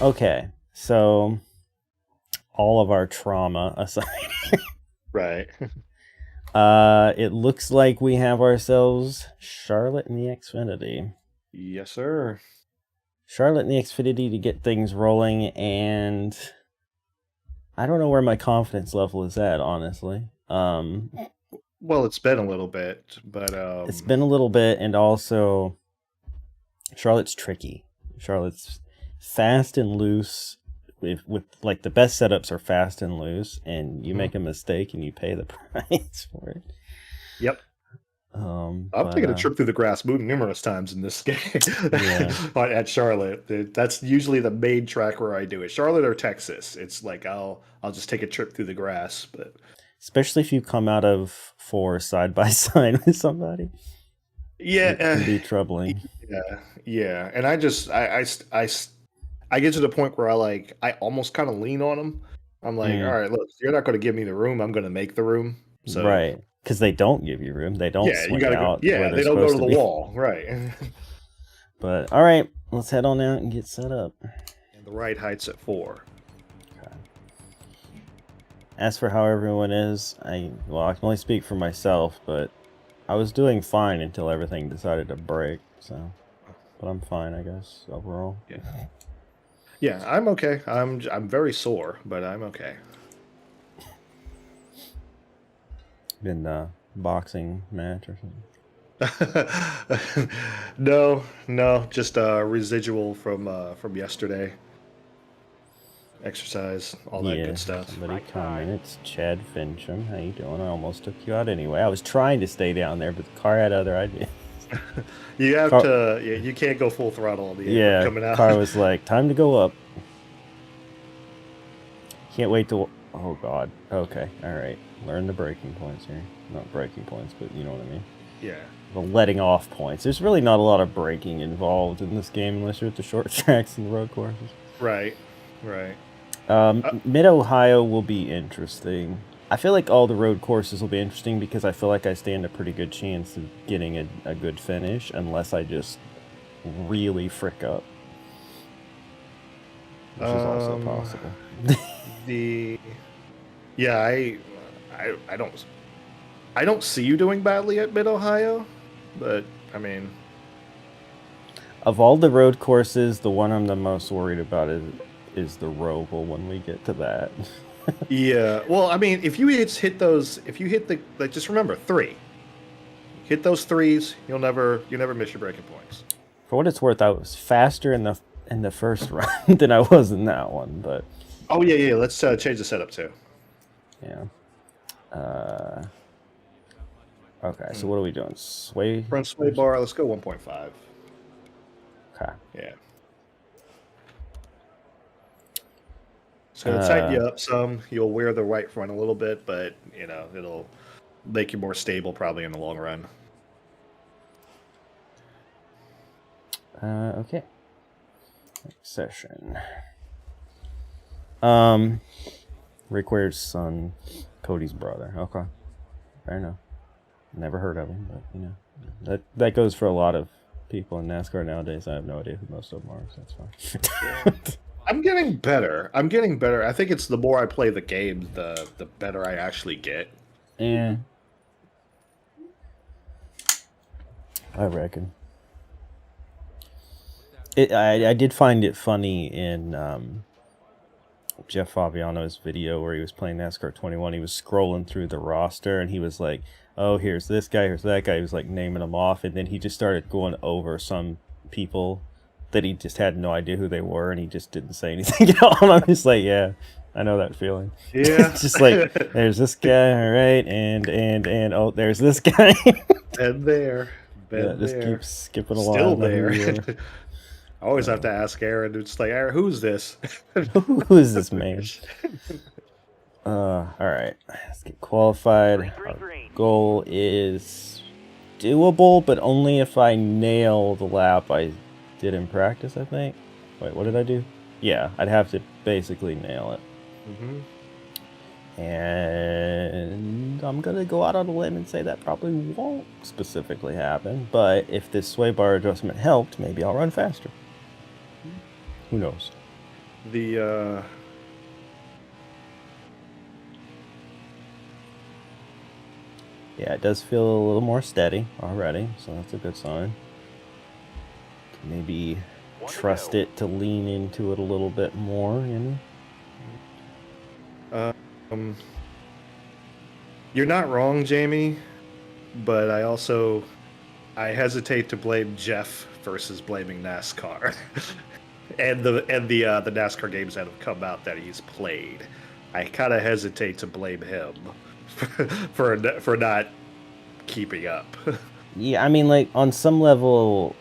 Okay, so all of our trauma aside, Right. it looks like we have ourselves Charlotte and the Xfinity. Yes, sir. Charlotte and the Xfinity to get things rolling, and I don't know where my confidence level is at, honestly. Well, it's been a little bit, but It's been a little bit, and also Charlotte's tricky. Charlotte's fast and loose. With like the best setups are fast and loose, and you make a mistake and you pay the price for it. Yep. I've But taken a trip through the grass numerous times in this game yeah, at Charlotte. That's usually the main track where I do it. Charlotte or Texas. It's like I'll just take a trip through the grass, but especially if you come out of four side by side with somebody, yeah, it can be troubling. yeah. And I get to the point where I almost kind of lean on them. I'm like, all Mm, right, look, you're not going to give me the room. I'm going to make the room. So right, because they don't give you room. They don't yeah, you swing got to go. out where Yeah, they're they don't go supposed to to the be. wall, right? But all right, let's head on out and get set up. And the ride height's at 4. Okay. As for how everyone is, I can only speak for myself, but I was doing fine until everything decided to break. So, but I'm fine, I guess, overall. Yeah, yeah, I'm okay. I'm very sore, but I'm okay. Been a boxing match or something. No, just residual from yesterday. Exercise, all that Yeah, good stuff. somebody comment. It's Chad Fincham. How you doing? I almost took you out anyway. I was trying to stay down there, but the car had other ideas. You have Car, to. Yeah, you can't go full throttle on the apron yeah, coming out. car was like, time to go up. Can't wait to. Oh God. Okay. All right. Learn the breaking points here. Not breaking points, but you know what I mean. Yeah. The letting off points. There's really not a lot of braking involved in this game unless you're at the short tracks and the road courses. Right. Right. Mid Ohio will be interesting. I feel like all the road courses will be interesting because I feel like I stand a pretty good chance of getting a good finish unless I just really frick up, which is also Um. possible. The. Yeah. I don't. I don't see you doing badly at Mid Ohio, but I mean. Of all the road courses, the one I'm the most worried about is the Roval when we get to that. Yeah. Well, I mean, if you hit those, if you hit the like, just remember 3. Hit those threes, you never miss your breaking points. For what it's worth, I was faster in the first run than I was in that one, but Oh yeah. Let's change the setup too. yeah. Okay, so what are we doing? Sway? Front sway bar. Let's go 1.5. Okay. Yeah. It's gonna tighten you up some. You'll wear the right front a little bit, but it'll make you more stable probably in the long run. Okay. Next session. Rick Ware's son, Cody's brother. Okay. Fair enough. Never heard of him, but that goes for a lot of people in NASCAR nowadays. I have no idea who most of them are, so that's fine. I'm getting better. I think it's the more I play the game, the better I actually get. Yeah. I reckon. I did find it funny in Jeff Fabiano's video where he was playing NASCAR 21. He was scrolling through the roster and he was like, oh, here's this guy, here's that guy. He was like naming them off, and then he just started going over some people that he just had no idea who they were, and he just didn't say anything at all. And I'm just like, yeah, I know that feeling. Yeah. It's just like, there's this guy, all right, and oh, there's this guy. Been there. Yeah, Been just there. keeps skipping along. Still there. I always have to ask Aaron. It's like, Aaron, who's this? Who is this man? All right, let's get qualified. Our goal is doable, but only if I nail the lap I did in practice, I think. Wait, what did I do? Yeah, I'd have to basically nail it. And I'm going to go out on a limb and say that probably won't specifically happen, but if this sway bar adjustment helped, maybe I'll run faster. Who knows? The Yeah, it does feel a little more steady already, so that's a good sign. Maybe trust it to lean into it a little bit more, you know? You're not wrong, Jamie, but I hesitate to blame Jeff versus blaming NASCAR. and the NASCAR games that have come out that he's played. I kind of hesitate to blame him for not keeping up. Yeah, I mean, like, on some level,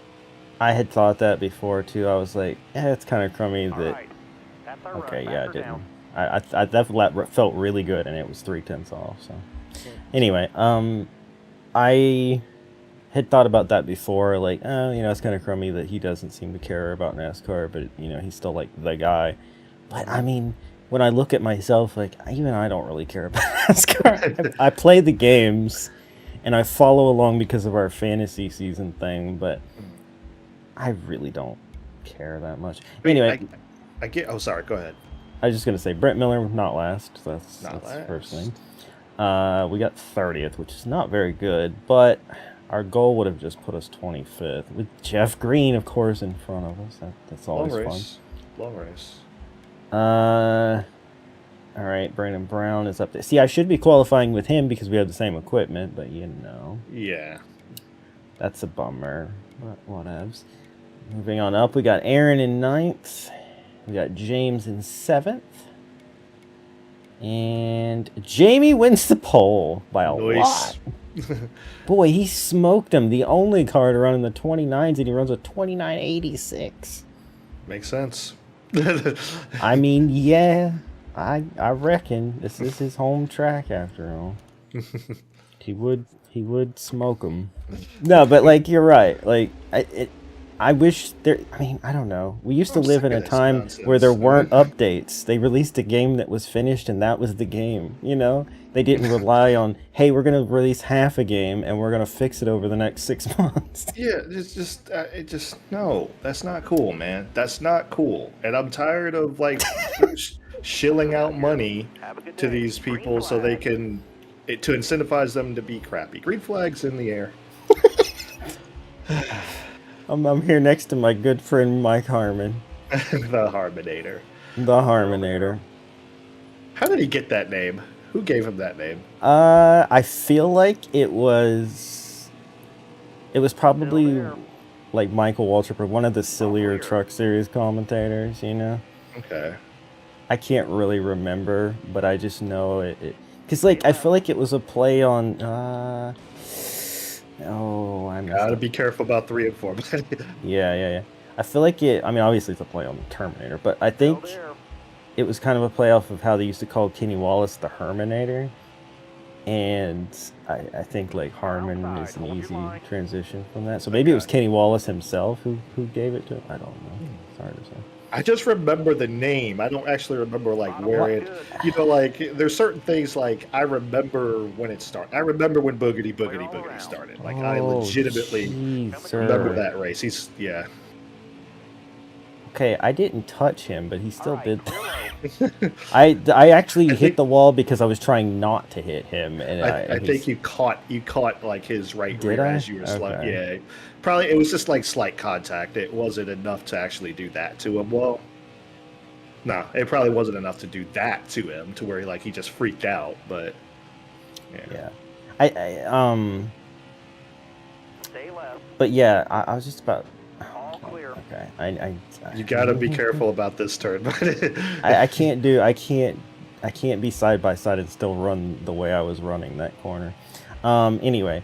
I had thought that before, too. I was like, it's kind of crummy that... Okay, yeah, I didn't. I that felt really good, and it was 3/10 off, so... Anyway, I had thought about that before, like, oh, you know, it's kind of crummy that he doesn't seem to care about NASCAR, but, you know, he's still, like, the guy. But, I mean, when I look at myself, like, even I don't really care about NASCAR. I play the games, and I follow along because of our fantasy season thing, but I really don't care that much. Anyway, I get... Oh, sorry, go ahead. I was just going to say, Brent Miller, not last. That's the first thing. We got 30th, which is not very good, but our goal would have just put us 25th with Jeff Green, of course, in front of us. That's always fun. Long race. All right, Brandon Brown is up there. See, I should be qualifying with him because we have the same equipment, but you know. Yeah. That's a bummer, but whatevs. Moving on up, we got Aaron in 9th. We got James in 7th. And Jamie wins the pole by a lot. Boy, he smoked him. The only car to run in the 29s, and he runs a 29.86. Makes sense. I mean, yeah, I reckon this is his home track after all. He would smoke him. No, but like you're right. Like I wish there... I mean, I don't know. We used to live in a time where there weren't updates. They released a game that was finished, and that was the game, you know? They didn't rely on, hey, we're going to release half a game, and we're going to fix it over the next 6 months. Yeah, no, that's not cool, man. That's not cool. And I'm tired of, like, shilling out money to these people so they can... to incentivize them to be crappy. Green flags in the air. I'm here next to my good friend Mike Harmon. The Harmonator. The Harmonator. How did he get that name? Who gave him that name? I feel like it was probably like Michael Waltrip, one of the sillier Truck Series commentators, you know? Okay. I can't really remember, but I just know it because, like, I feel like it was a play on I gotta be careful about 3 and 4. Yeah. I feel like I mean, obviously it's a play on the Terminator, but I think it was kind of a play off of how they used to call Kenny Wallace the Herminator. And I think, like, Harmon is an easy transition from that. So maybe it was Kenny Wallace himself who gave it to him. I don't know. It's hard to say. I just remember the name. I don't actually remember, like, where it... You know, like, there's certain things, like, I remember when it started. I remember when Boogity started. Like, I legitimately remember that race. Yeah. Okay, I didn't touch him, but he still did that. I actually hit the wall because I was trying not to hit him, and I think you caught like his right rear as you were sliding. Yeah, probably it was just like slight contact. It wasn't enough to actually do that to him. Well, no, it probably wasn't enough to do that to him to where he just freaked out. But yeah. But yeah, I was just about... Okay, you gotta be careful about this turn. I can't be side by side and still run the way I was running that corner. Anyway,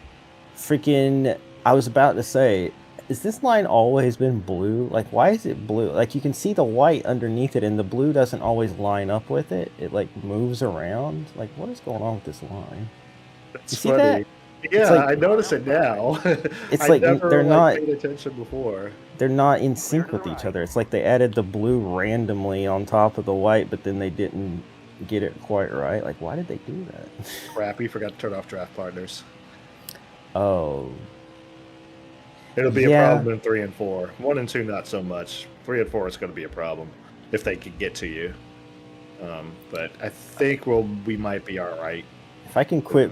freaking, I was about to say, has this line always been blue? Like, why is it blue? Like, you can see the white underneath it, and the blue doesn't always line up with it. It, like, moves around. Like, what is going on with this line? That's funny. That? Yeah, like, I notice it now. It's like they're not paid attention before. They're not in sync with each other. It's like they added the blue randomly on top of the white, but then they didn't get it quite right. Like, why did they do that? Crap, we forgot to turn off draft partners. Oh. It'll be a problem in 3 and 4. 1 and 2, not so much. 3 and 4 is going to be a problem. if they could get to you. But I think we might be all right. If I can quit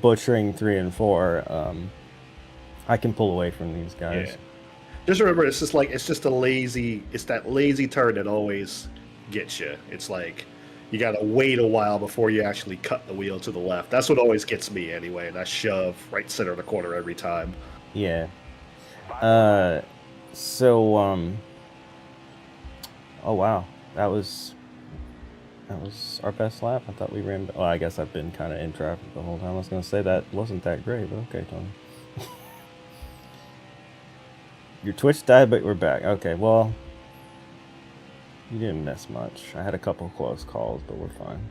butchering 3 and 4, I can pull away from these guys. Yeah. Just remember, it's just that lazy turn that always gets you. It's like you got to wait a while before you actually cut the wheel to the left. That's what always gets me anyway, and I shove right center of the corner every time. Yeah. Oh wow, that was our best lap. I thought we ran. Well, I guess I've been kind of in traffic the whole time. I was gonna say that wasn't that great, but okay, Tony. Your Twitch died, but we're back. Okay, well, you didn't miss much. I had a couple close calls, but we're fine.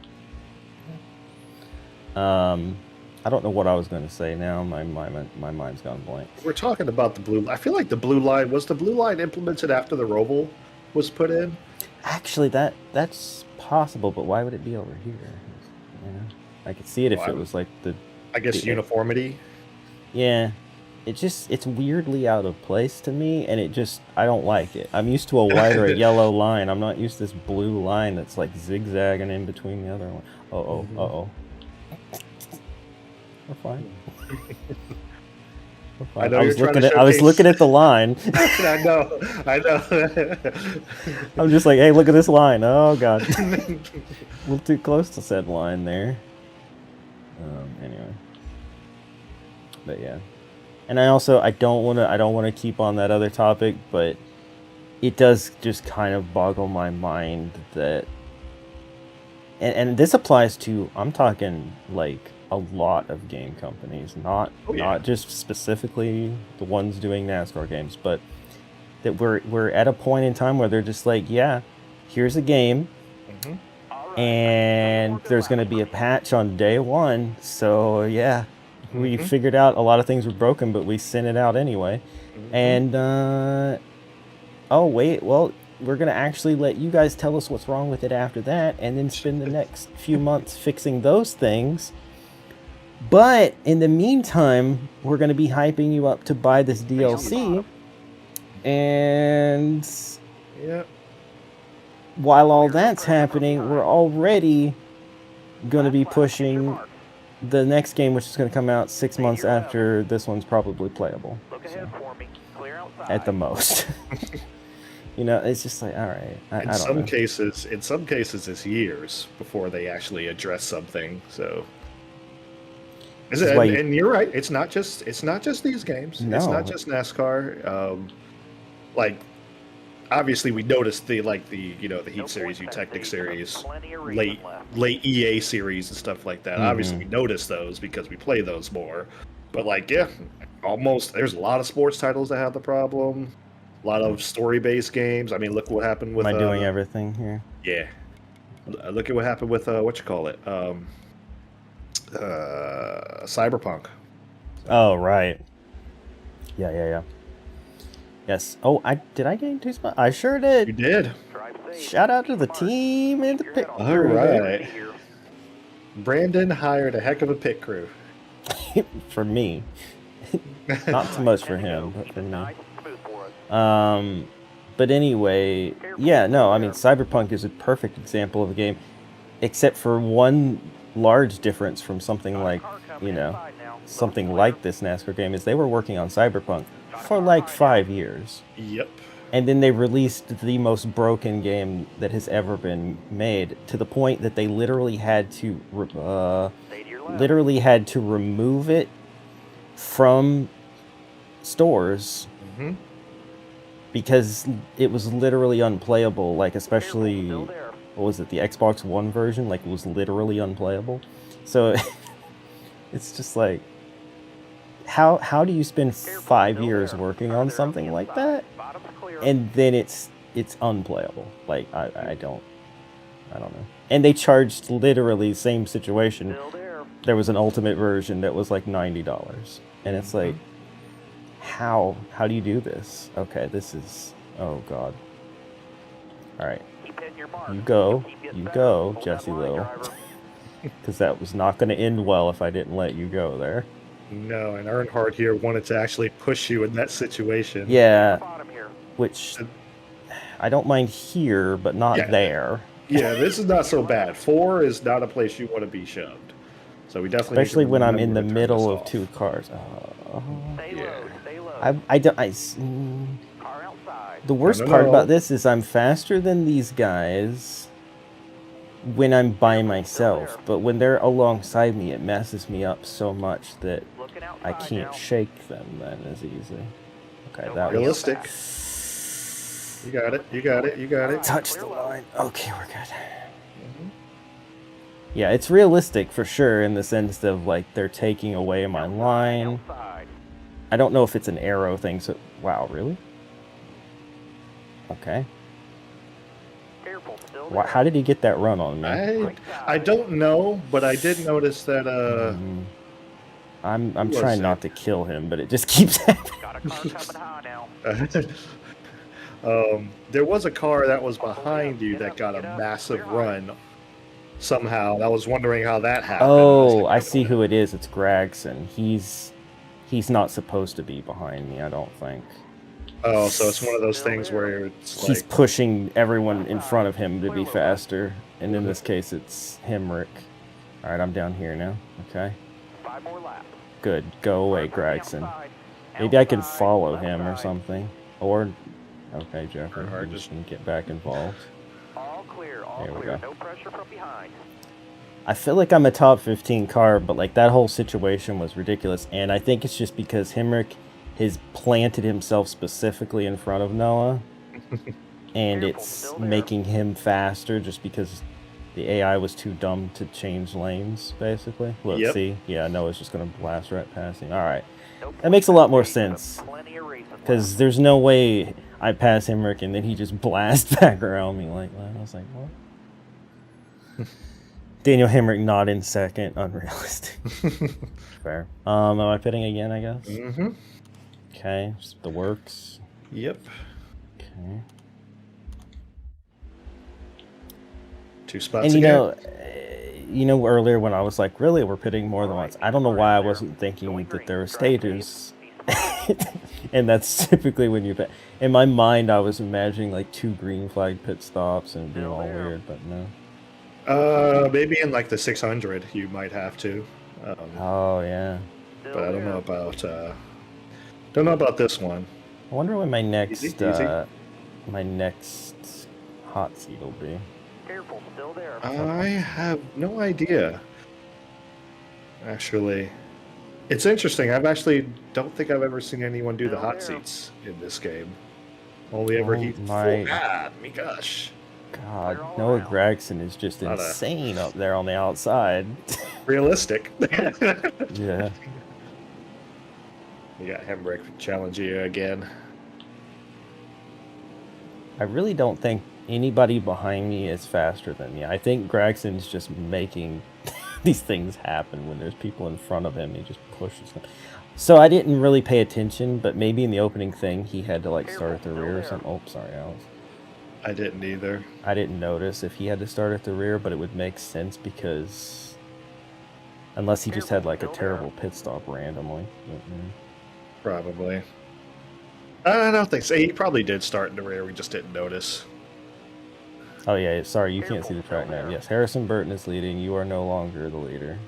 I don't know what I was going to say now. My mind's gone blank. We're talking about the blue. I feel like the blue line was implemented after the Roval was put in. Actually, that's possible, but why would it be over here? Yeah, I could see it if it was like I guess uniformity. Yeah, it's weirdly out of place to me, and I don't like it. I'm used to a white or a yellow line. I'm not used to this blue line that's like zigzagging in between the other one. Uh-oh. We're fine. We're fine. I was looking at the line. I know. I'm just like, hey, look at this line. Oh god. A little too close to said line there. Anyway. But yeah. And I don't want to keep on that other topic, but it does just kind of boggle my mind that and this applies to, I'm talking like a lot of game companies, not just specifically the ones doing NASCAR games, but that we're at a point in time where they're just like, yeah, here's a game, and there's going to be a patch on day one, so yeah, we figured out a lot of things were broken, but we sent it out anyway, and oh wait, well, we're going to actually let you guys tell us what's wrong with it after that, and then spend the next few months fixing those things. But in the meantime, we're going to be hyping you up to buy this DLC. And while all that's happening, we're already going to be pushing the next game, which is going to come out 6 months after this one's probably playable. So, at the most. You know, it's just like, all right. In some cases, it's years before they actually address something. So. And you're right. It's not just these games. No. It's not just NASCAR. Like, obviously, we noticed the Heat series, Technic series, late EA series and stuff like that. Obviously, we noticed those because we play those more. But almost there's a lot of sports titles that have the problem. A lot of story-based games. I mean, look what happened with. Am I doing everything here? Yeah. Look at what happened with Cyberpunk. Oh, right. Yeah. Yes. Oh, did I gain 2 spots? I sure did. You did. Shout out to the team in the pit crew. All right. Brandon hired a heck of a pit crew. For me. Not so much for him, but for me. But anyway, yeah, no, I mean, Cyberpunk is a perfect example of a game, except for one large difference from something like, something like this NASCAR game is they were working on Cyberpunk for like 5 years. Yep. And then they released the most broken game that has ever been made, to the point that they literally had to remove it from stores because it was literally unplayable. Like, especially, what was it, the Xbox One version? Like, it was literally unplayable. So it's just like, how do you spend 5 years working on something like that, and then it's unplayable? Like, I don't know. And they charged, literally same situation. There was an ultimate version that was like $90, and it's like, how do you do this? Okay, this is, oh god. All right, you go, Jesse Little, because that was not going to end well if I didn't let you go there. No, and Earnhardt here wanted to actually push you in that situation. Yeah, which I don't mind here, but not Yeah. there. Yeah, this is not so bad. 4 is not a place you want to be shoved. So we definitely Especially need to when I'm in the remember to turn this middle of off. 2 cars. Yeah. I don't. The worst part about this is I'm faster than these guys when I'm by myself, but when they're alongside me, it messes me up so much that I can't shake them then as easy. Okay, that realistic. You got it. You got it. You got it. Touch the line. Okay, we're good. Yeah, it's realistic for sure in the sense of like they're taking away my line. I don't know if it's an arrow thing. So wow, really? Okay. How did he get that run on me? I don't know, but I did notice that I'm trying not to kill him, but it just keeps happening. There was a car that was behind you that got a massive run somehow. I was wondering how that happened. Oh, I see who it is. It's Gregson. He's not supposed to be behind me, I don't think. Oh, so it's one of those things where it's he's pushing everyone in front of him to be faster, and in this case, it's Hemrick. All right, I'm down here now. Okay. Good. Go away, Gregson. Maybe I can follow him or something. Or, okay, Jeffrey, I'm just gonna get back involved. There we go. I feel like I'm a top 15 car, but like that whole situation was ridiculous, and I think it's just because Hemrick has planted himself specifically in front of Noah, and it's making him faster just because the AI was too dumb to change lanes, basically. Look, see? Yeah, Noah's just going to blast right past him. All right. That makes a lot more sense, because there's no way I pass Hemrick and then he just blasts back around me like that. I was like, what? Daniel Hemrick not in second. Unrealistic. Fair. Am I pitting again, I guess? Mm-hmm. Okay, just the works. Yep. Okay. 2 spots and again. You know, earlier when I was like, really, we're pitting more than once. I don't know why I wasn't thinking that there were stages. And that's typically when you pit. In my mind, I was imagining like 2 green flag pit stops and being all weird, but no. Maybe in like the 600 you might have to. Oh yeah. But I don't know about this one. I wonder when my next easy. My next hot seat will be. I have no idea. Actually, it's interesting. Don't think I've ever seen anyone do the hot seats in this game. Only ever Heat. God, me gosh. God, Noah Gregson is just insane up there on the outside. Realistic. Yeah. You got Hemrick challenge you again. I really don't think anybody behind me is faster than me. I think Gregson's just making these things happen when there's people in front of him. He just pushes them. So I didn't really pay attention, but maybe in the opening thing he had to like start at the rear or something. Oh, sorry, Alex. I didn't either. I didn't notice if he had to start at the rear, but it would make sense because unless he just had like a terrible pit stop randomly. Probably. I don't think so. He probably did start in the rear. We just didn't notice. Oh yeah, sorry, you can't see the track now. Yes, Harrison Burton is leading. You are no longer the leader.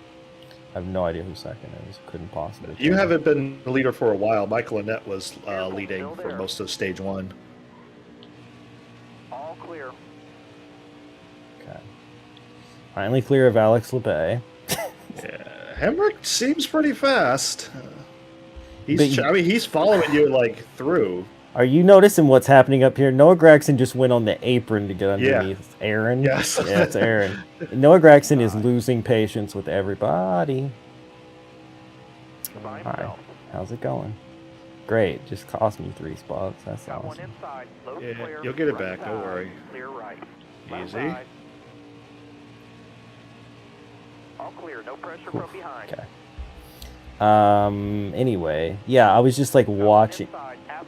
I have no idea who second is. Couldn't possibly. You haven't been the leader for a while. Michael Annette was leading for most of stage 1. All clear. Okay. Finally clear of Alex Lebay. Yeah, Hemrick seems pretty fast. He's following you like through. Are you noticing what's happening up here? Noah Gregson just went on the apron to get underneath Aaron. Yes. Yeah, it's Aaron. Noah Gregson is losing patience with everybody. Hi. How's it going? Great. Just cost me 3 spots. That's awesome. Yeah, you'll get it back. Don't worry. Easy. All clear. No pressure from behind. Okay. Anyway, yeah, I was just like watching.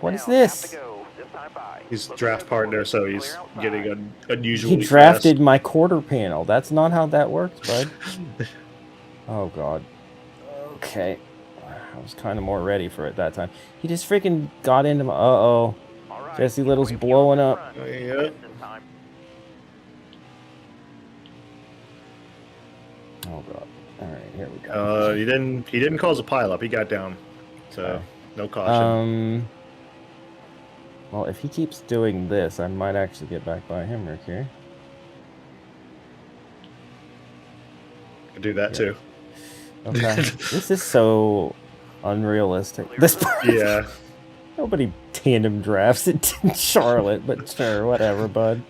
What is this? He's draft partner, so he's getting unusually He drafted fast. my quarter panel. That's not how that works, bud. Oh, God. Okay. I was kind of more ready for it that time. He just freaking got into my... Uh-oh. Jesse Little's blowing up. Yep. Oh god. All right, here we go. He didn't cause a pileup. He got down, so Okay. no caution. Well, if he keeps doing this, I might actually get back by him, Rick, here. Could do that too. Okay. This is so unrealistic. This part. Yeah. Nobody tandem drafts it in Charlotte, but sure, whatever, bud.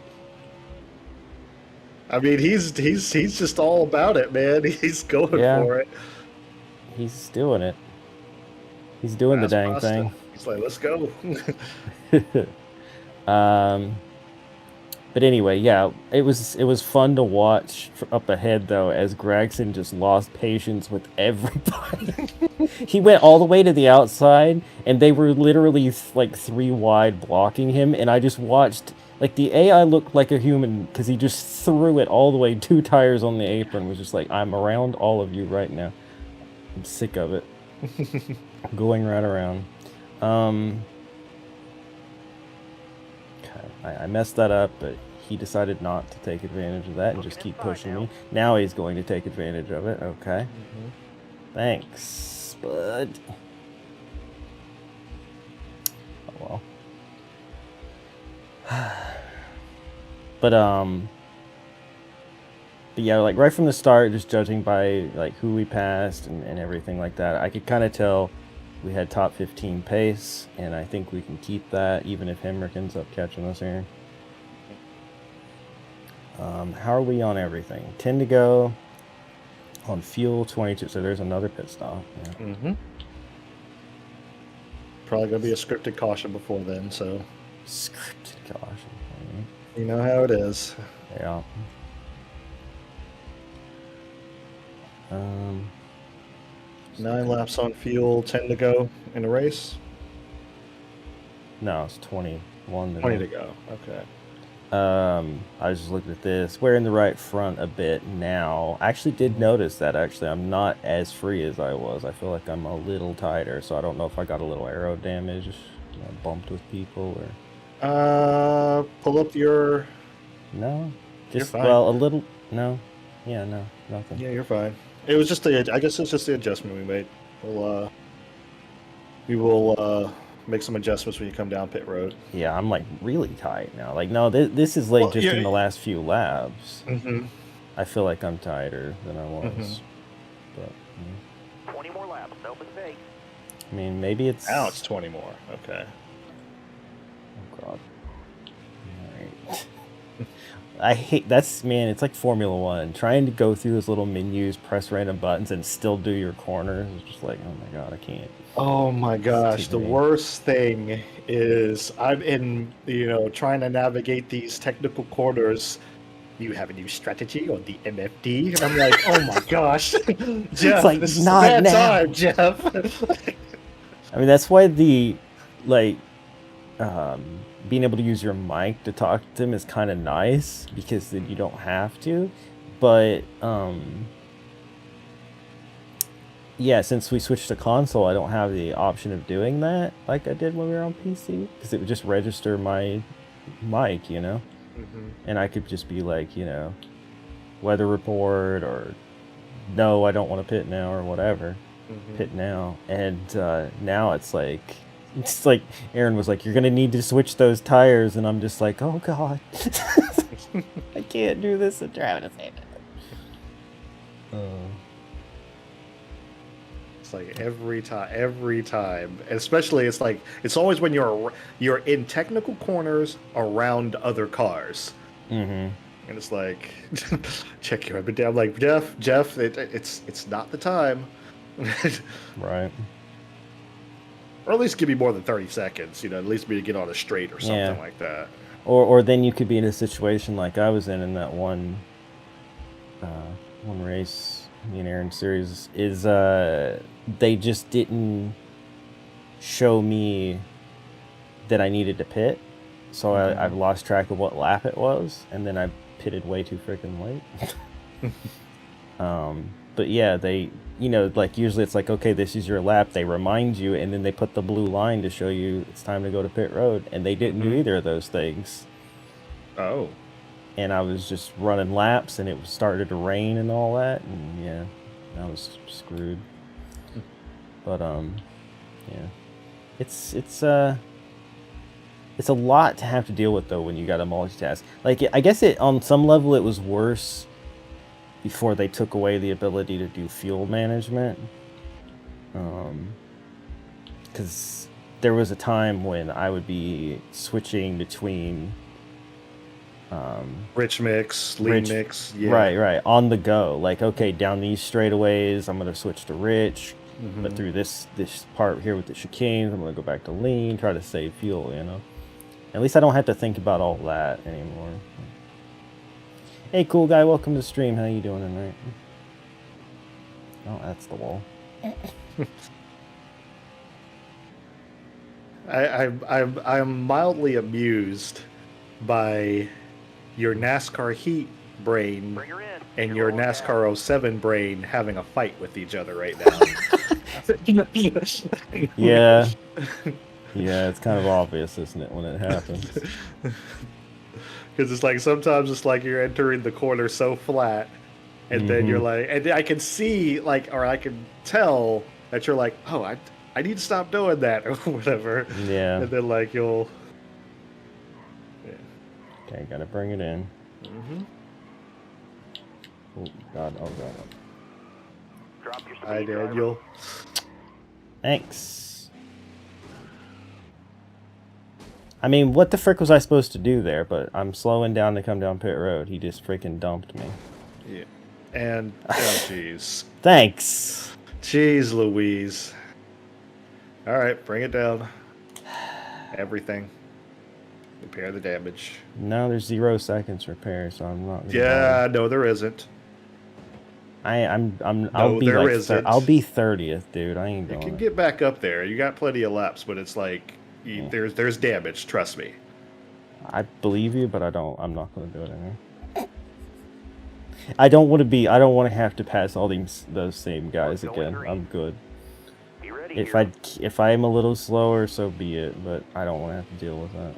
I mean, he's just all about it, man. He's going for it. He's doing it. He's doing the dang thing. He's like, let's go. But anyway, yeah, it was fun to watch up ahead though, as Gregson just lost patience with everybody. He went all the way to the outside, and they were literally like 3 wide blocking him, and I just watched. Like, the AI looked like a human because he just threw it all the way 2 tires on the apron. Was just like, I'm around all of you right now. I'm sick of it. Going right around. Okay, I messed that up, but he decided not to take advantage of that and just keep pushing me. Now he's going to take advantage of it. Okay. Thanks, bud. Oh well. But yeah, like right from the start, just judging by like who we passed and everything like that, I could kind of tell we had top 15 pace, and I think we can keep that even if Hemrick ends up catching us here. How are we on everything? 10 to go on fuel, 22. So there's another pit stop. Yeah. Probably gonna be a scripted caution before then, so. Scripted caution. You know how it is. Yeah. 9 laps on fuel, 10 to go in the race. No, it's 21 to 20 go. to go. Okay. I just looked at this. We're in the right front a bit now. I actually did notice that I'm not as free as I was. I feel like I'm a little tighter, so I don't know if I got a little aero damage, bumped with people or. Pull up your. No, just fine. well a little. No, yeah, no, nothing. Yeah, you're fine. It was just I guess it's just the adjustment we made. We will make some adjustments when you come down pit road. Yeah, I'm like really tight now. Like, no, this is like just in the last few laps. I feel like I'm tighter than I was. But 20 more laps, no mistakes. I mean, maybe it's. Now it's 20 more. Okay. Oh god. Alright. I hate that's man, it's like Formula One. Trying to go through those little menus, press random buttons, and still do your corners. It's just like, oh my god, I can't. Oh my gosh, the worst thing is I'm in, trying to navigate these technical corners. You have a new strategy on the MFD, and I'm like, oh my gosh, Jeff, like, this is not a bad now. time, Jeff. I mean, that's why the being able to use your mic to talk to them is kind of nice, because then you don't have to. But yeah, since we switched to console, I don't have the option of doing that like I did when we were on PC, because it would just register my mic, and I could just be like, weather report, or no, I don't want to pit now, or whatever. Pit now. And now it's like Aaron was like, you're gonna need to switch those tires, and I'm just like, oh god. I can't do this and try to save it. It's like every time, especially it's always when you're in technical corners around other cars, and it's like, check your up and down. I'm like, Jeff, it's not the time. Right. Or at least give me more than 30 seconds, at least me to get on a straight or something like that. Or then you could be in a situation like I was in that one race, me and Aaron series, is they just didn't show me that I needed to pit. So I've lost track of what lap it was, and then I pitted way too freaking late. But yeah, they, like usually it's like, okay, this is your lap. They remind you, and then they put the blue line to show you it's time to go to pit road. And they didn't do either of those things. Oh. And I was just running laps, and it started to rain and all that, and yeah, I was screwed. But yeah, it's a lot to have to deal with though when you got to multitask. Like I guess it on some level it was worse before they took away the ability to do fuel management. Because there was a time when I would be switching between rich mix, lean mix, yeah. Right, on the go. Like, okay, down these straightaways, I'm gonna switch to rich, but through this part here with the chicanes, I'm gonna go back to lean, try to save fuel. At least I don't have to think about all that anymore. Hey, cool guy, welcome to the stream. How you doing tonight? Oh, that's the wall. I'm mildly amused by your NASCAR Heat brain and your NASCAR 07 brain having a fight with each other right now. Yeah. Yeah, it's kind of obvious, isn't it, when it happens? Because it's like sometimes it's like you're entering the corner so flat, and then you're like, and I can see or I can tell that you're like, oh, I need to stop doing that or whatever. Yeah. And then you'll. Yeah. Okay, gotta bring it in. Oh god, oh god. Drop your speed, Hi, Daniel. Thanks. I mean, what the frick was I supposed to do there? But I'm slowing down to come down pit road. He just freaking dumped me. Yeah. And, oh, jeez. Thanks. Jeez Louise. All right, bring it down. Everything. Repair the damage. No, there's 0 seconds repair, so I'm not. Yeah, no, there isn't. I'll be there isn't. I'll be 30th, dude. I ain't going. You can get back up there. You got plenty of laps, but it's like there's damage. Trust me. I believe you, but I'm not going to do it anymore. I don't want to have to pass all those same guys again. I'm good. If I am a little slower, so be it. But I don't want to have to deal with that.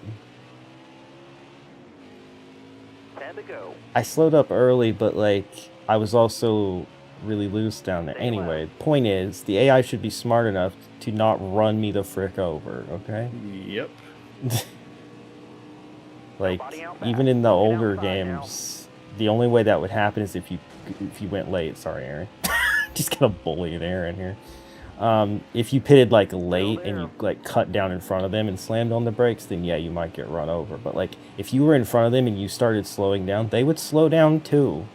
Time to go. I slowed up early, but I was also really loose down there. Anyway, point is, the AI should be smart enough to not run me the frick over. Okay. Yep. Even in the older games, the only way that would happen is if you went late. Sorry, Aaron. Just gonna bully Aaron here. If you pitted late and you cut down in front of them and slammed on the brakes, then yeah, you might get run over. But if you were in front of them and you started slowing down, they would slow down too.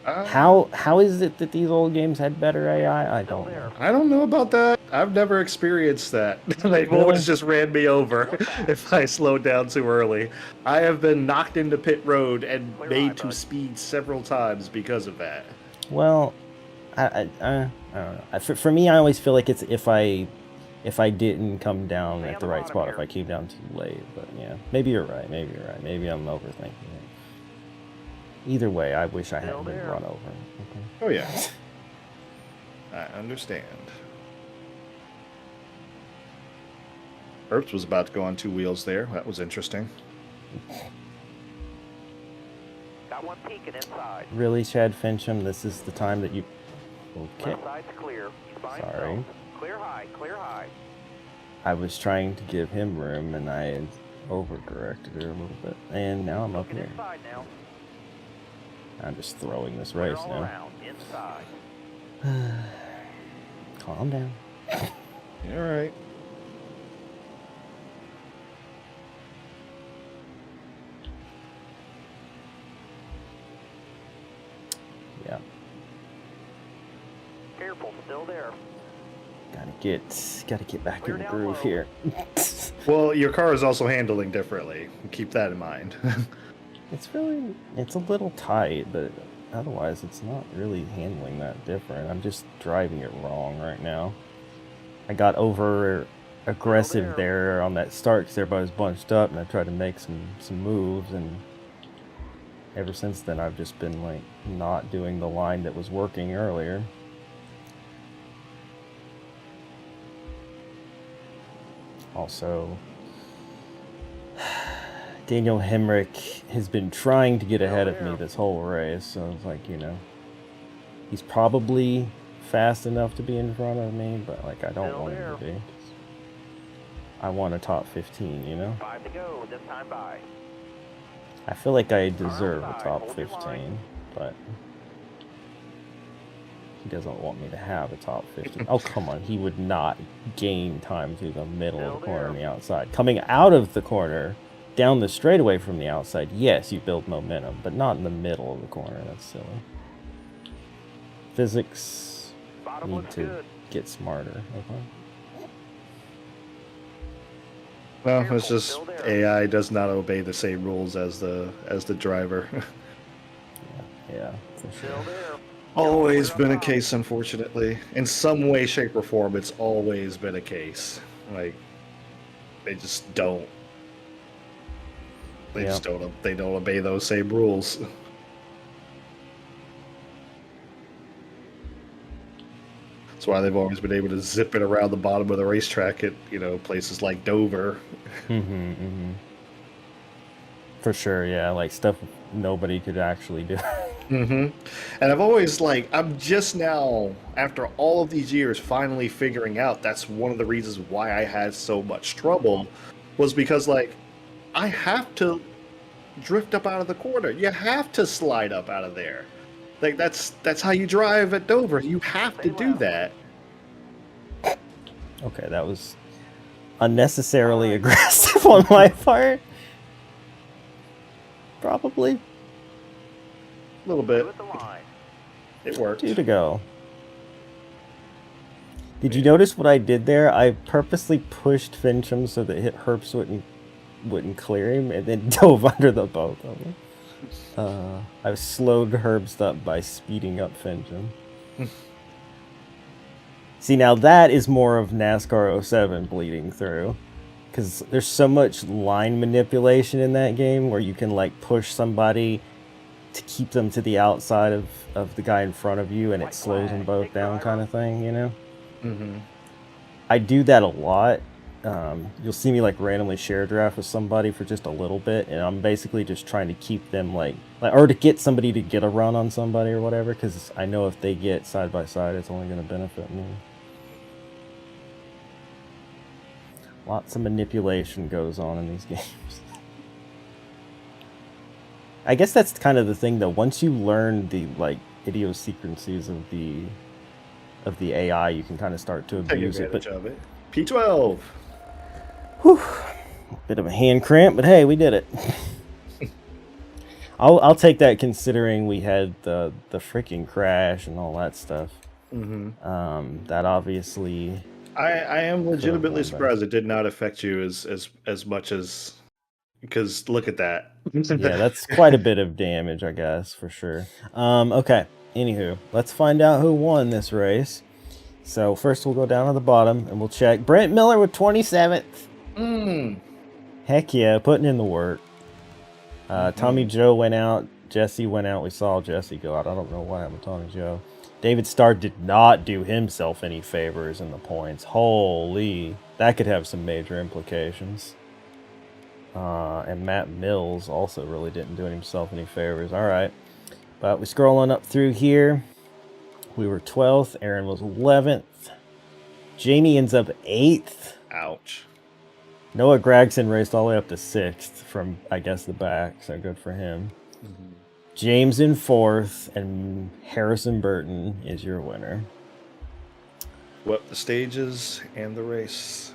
How is it that these old games had better AI? I don't know. I don't know about that. I've never experienced that. They've always just ran me over if I slowed down too early. I have been knocked into pit road and made to speed several times because of that. Well, I don't know. For me, I always feel like it's if I didn't come down at the right spot, if I came down too late. But yeah, maybe you're right. Maybe I'm overthinking it. Either way, I wish I hadn't been run over. Okay. Oh yeah, I understand. Herbst was about to go on 2 wheels there. That was interesting. Got one peeking inside. Really, Chad Fincham? This is the time that you... Okay. Left side's clear. He's by Sorry. himself. Clear high, clear high. I was trying to give him room, and I had overcorrected it a little bit. And now I'm up here. Inside now. I'm just throwing this race all now. around, inside. Calm down. All right. Yeah. Careful, still there. Gotta get back in the groove here. Well, your car is also handling differently. Keep that in mind. It's a little tight, but otherwise it's not really handling that different. I'm just driving it wrong right now. I got over aggressive there on that start because everybody was bunched up, and I tried to make some moves, and ever since then, I've just been like not doing the line that was working earlier. Also, Daniel Hemrick has been trying to get ahead of me this whole race, so it's like, you know, he's probably fast enough to be in front of me, but like I don't want him to be. I want a top 15, you know? 5 to go, this time by. I feel like I deserve a top 15, but he doesn't want me to have a top 15. Oh, come on. He would not gain time through the middle of the corner and the outside. Coming out of the corner, down the straightaway from the outside, yes, you build momentum, but not in the middle of the corner. That's silly. Physics need to get smarter. Okay. Well, it's just AI does not obey the same rules as the driver. Yeah, for sure. Still there. Always been a case, unfortunately. In some way, shape, or form, it's always been a case. Like, they just don't. They just don't. They don't obey those same rules. That's why they've always been able to zip it around the bottom of the racetrack at, you know, places like Dover. For sure, yeah, like stuff nobody could actually do. And I've always, like, I'm just now, after all of these years, finally figuring out that's one of the reasons why I had so much trouble, was because, like, I have to drift up out of the corner. You have to slide up out of there. Like, that's how you drive at Dover. You have to do that. Okay, that was unnecessarily aggressive on my part. Probably. A little bit. With the line. It worked. 2 to go. Did you notice what I did there? I purposely pushed Fincham so that Herbst wouldn't clear him, and then dove under the both of them. I slowed Herbst up by speeding up Fincham. See, now that is more of NASCAR 07 bleeding through. Because there's so much line manipulation in that game where you can like push somebody to keep them to the outside of the guy in front of you, and it slows them both down kind of thing, you know? I do that a lot. You'll see me like randomly share draft with somebody for just a little bit, and I'm basically just trying to keep them like or to get somebody to get a run on somebody or whatever, because I know if they get side by side, it's only going to benefit me. Lots of manipulation goes on in these games. I guess that's kind of the thing, though. Once you learn the like idiosyncrasies of the AI, you can kind of start to abuse it. But of it. P12. Whew, bit of a hand cramp, but hey, we did it. I'll take that, considering we had the freaking crash and all that stuff. That obviously. I am legitimately surprised it did not affect you as much as, because look at that. Yeah, that's quite a bit of damage, I guess, for sure. Okay, anywho, let's find out who won this race. So first we'll go down to the bottom and we'll check. Brent Miller with 27th. Heck yeah, putting in the work. Tommy Joe went out. Jesse went out. We saw Jesse go out. I don't know what happened to Tommy Joe. David Starr did not do himself any favors in the points. Holy, that could have some major implications. And Matt Mills also really didn't do himself any favors. All right, but we scrolling up through here. We were 12th. Aaron was 11th. Jamie ends up 8th. Ouch. Noah Gragson raced all the way up to 6th from, I guess, the back, so good for him. James in 4th, and Harrison Burton is your winner. What the stages and the race.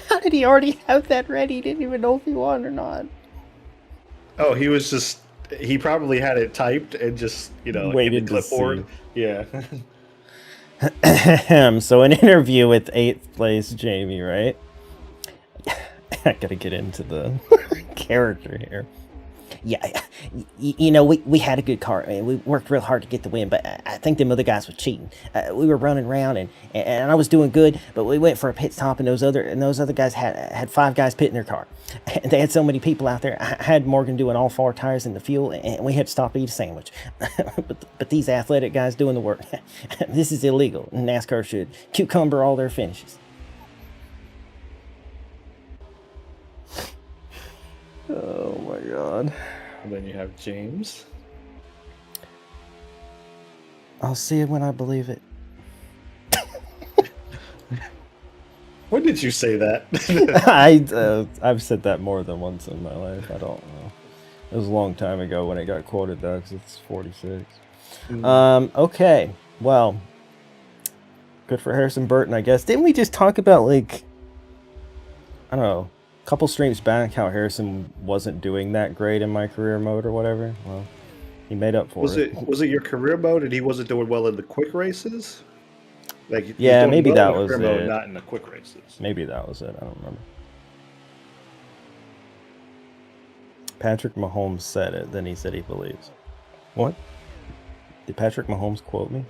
How did he already have that ready? He didn't even know if he won or not. Oh, he probably had it typed and just, waited in the clipboard. Yeah. So an interview with 8th place Jamie, right? I gotta get into the character here. Yeah, you know, we had a good car. We worked real hard to get the win, but I think them other guys were cheating. We were running around and I was doing good, but we went for a pit stop and those other guys had 5 guys pitting their car. And they had so many people out there. I had Morgan doing all 4 tires in the fuel, and we had to stop to eat a sandwich. but these athletic guys doing the work. This is illegal. NASCAR should cucumber all their finishes. Oh my god. And then you have James. I'll see it when I believe it. When did you say that? I've said that more than once in my life. I don't know. It was a long time ago when it got quoted though, because it's 46. Okay. Well, good for Harrison Burton, I guess. Didn't we just talk about, like, I don't know, a couple streams back how Harrison wasn't doing that great in my career mode or whatever? Well, he made up for it. Was it your career mode and he wasn't doing well in the quick races? Like, he's Yeah, doing maybe well that in the was career mode, it. not in the quick races. Maybe that was it. I don't remember. Patrick Mahomes said it. Then he said he believes. What? Did Patrick Mahomes quote me?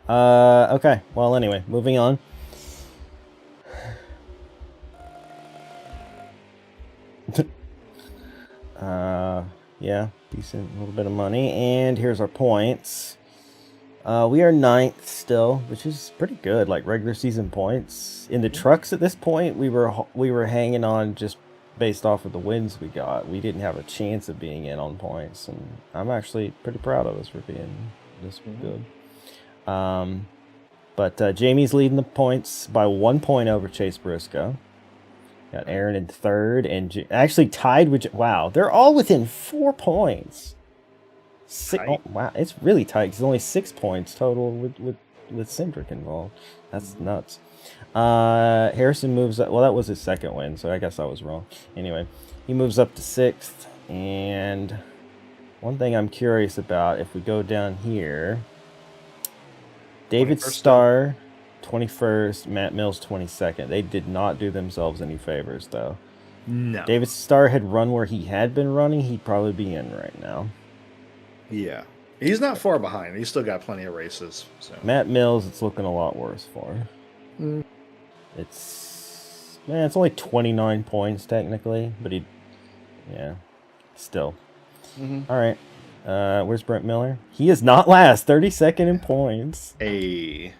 Okay. Well, anyway, moving on. Yeah, decent little bit of money. And here's our points. We are 9th still, which is pretty good, like regular season points. In the trucks at this point, we were hanging on just based off of the wins we got. We didn't have a chance of being in on points, and I'm actually pretty proud of us for being this good. But Jamie's leading the points by 1 point over Chase Briscoe. Got Aaron in 3rd, and actually tied with... Wow, they're all within 4 points. Oh, wow, it's really tight. It's only 6 points total with Cindric involved. That's nuts. Harrison moves up. Well, that was his 2nd win, so I guess I was wrong. Anyway, he moves up to 6th. And one thing I'm curious about, if we go down here, David Starr, 21st, Matt Mills, 22nd. They did not do themselves any favors, though. No. David Starr had run where he had been running. He'd probably be in right now. Yeah. He's not far behind. He's still got plenty of races. So. Matt Mills, it's looking a lot worse for. It's only 29 points technically, but still. All right. Where's Brent Miller? He is not last. 32nd in points. Hey.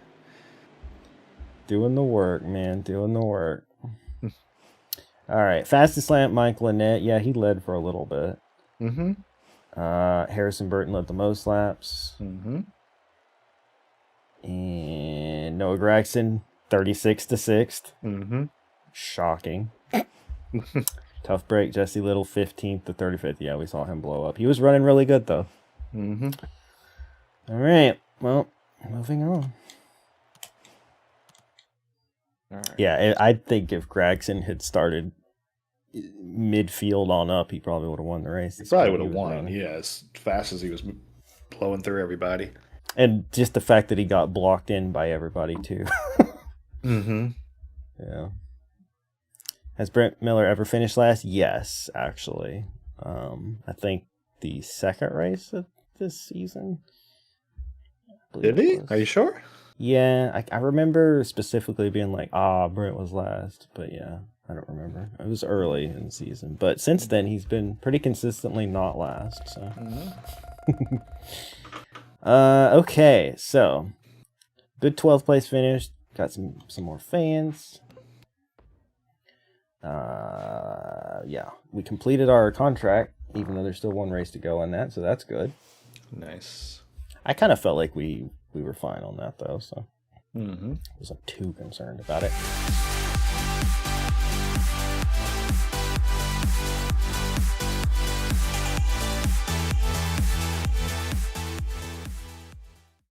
Doing the work, man. Doing the work. All right. Fastest lap, Mike Lynette. Yeah, he led for a little bit. Harrison Burton led the most laps. And Noah Gragson, 36 to 6th. Shocking. Tough break. Jesse Little, 15th to 35th. Yeah, we saw him blow up. He was running really good, though. All right. Well, moving on. All right. Yeah, I think if Gragson had started midfield on up, he probably would have won the race. He probably would have won. Yeah, as fast as he was blowing through everybody. And just the fact that he got blocked in by everybody, too. Yeah. Has Brent Miller ever finished last? Yes, actually. I think the 2nd race of this season. Did he? Are you sure? Yeah, I remember specifically being like, Brent was last. But yeah, I don't remember. It was early in the season. But since then, he's been pretty consistently not last. So. Okay, so good 12th place finish. Got some more fans. Yeah, we completed our contract, even though there's still 1 race to go on that, so that's good. Nice. I kind of felt like we were fine on that though, so I wasn't too concerned about it.